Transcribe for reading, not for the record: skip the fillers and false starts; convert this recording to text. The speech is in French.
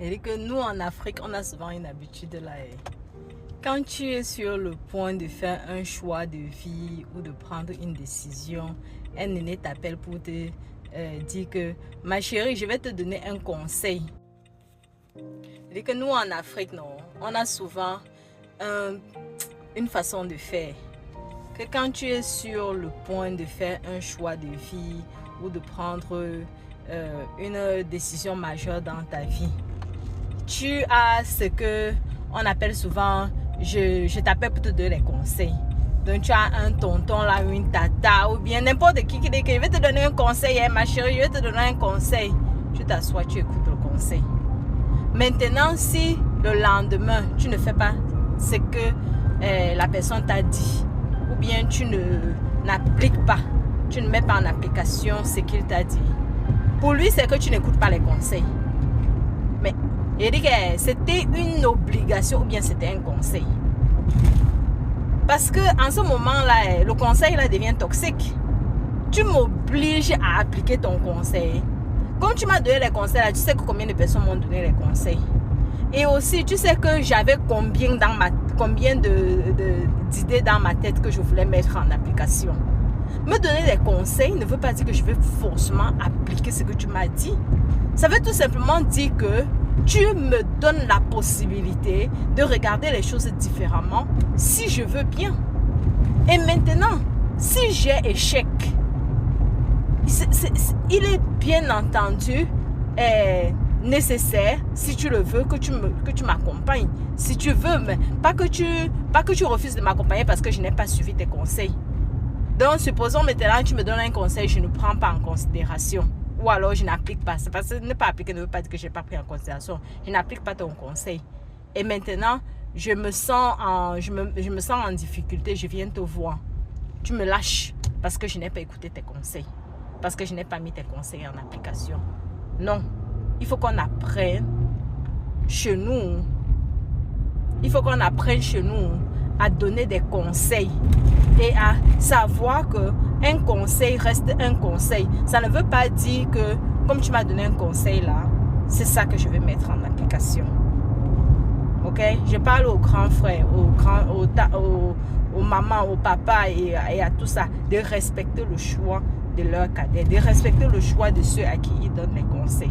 Et que nous en Afrique, on a souvent une habitude là. Quand tu es sur le point de faire un choix de vie ou de prendre une décision, un aîné t'appelle pour te dire que ma chérie, je vais te donner un conseil. Et que nous en Afrique, non, on a souvent une façon de faire. Que quand tu es sur le point de faire un choix de vie ou de prendre une décision majeure dans ta vie, tu as ce que on appelle souvent, je t'appelle pour te donner des conseils. Donc tu as un tonton là, une tata ou bien n'importe qui dit que je vais te donner un conseil, hein, ma chérie, je vais te donner un conseil. Tu t'assois, tu écoutes le conseil. Maintenant, si le lendemain, tu ne fais pas ce que la personne t'a dit, ou bien tu n'appliques pas, tu ne mets pas en application ce qu'il t'a dit, pour lui, c'est que tu n'écoutes pas les conseils. Mais il dit que c'était une obligation ou bien c'était un conseil. Parce que en ce moment-là, le conseil là devient toxique. Tu m'obliges à appliquer ton conseil. Comme tu m'as donné les conseils là, tu sais que combien de personnes m'ont donné les conseils. Et aussi, tu sais que j'avais combien d'idées dans ma tête que je voulais mettre en application. Me donner des conseils ne veut pas dire que je vais forcément appliquer ce que tu m'as dit. Ça veut tout simplement dire que tu me donnes la possibilité de regarder les choses différemment si je veux bien. Et maintenant, si j'ai échec, il est bien entendu nécessaire, si tu le veux, que tu m'accompagnes. Si tu veux, mais pas que tu refuses de m'accompagner parce que je n'ai pas suivi tes conseils. Donc, supposons maintenant que tu me donnes un conseil, je ne prends pas en considération. Ou alors, je n'applique pas. C'est parce que ne pas appliquer ne veut pas dire que je n'ai pas pris en considération. Je n'applique pas ton conseil. Et maintenant, je me sens en difficulté, je viens te voir. Tu me lâches parce que je n'ai pas écouté tes conseils. Parce que je n'ai pas mis tes conseils en application. Non. Il faut qu'on apprenne chez nous. Il faut qu'on apprenne chez nous à donner des conseils et à savoir qu'un conseil reste un conseil. Ça ne veut pas dire que comme tu m'as donné un conseil là, c'est ça que je vais mettre en application. Ok? Je parle aux grands frères, aux mamans, aux papas et à tout ça, de respecter le choix de leur cadet, de respecter le choix de ceux à qui ils donnent les conseils.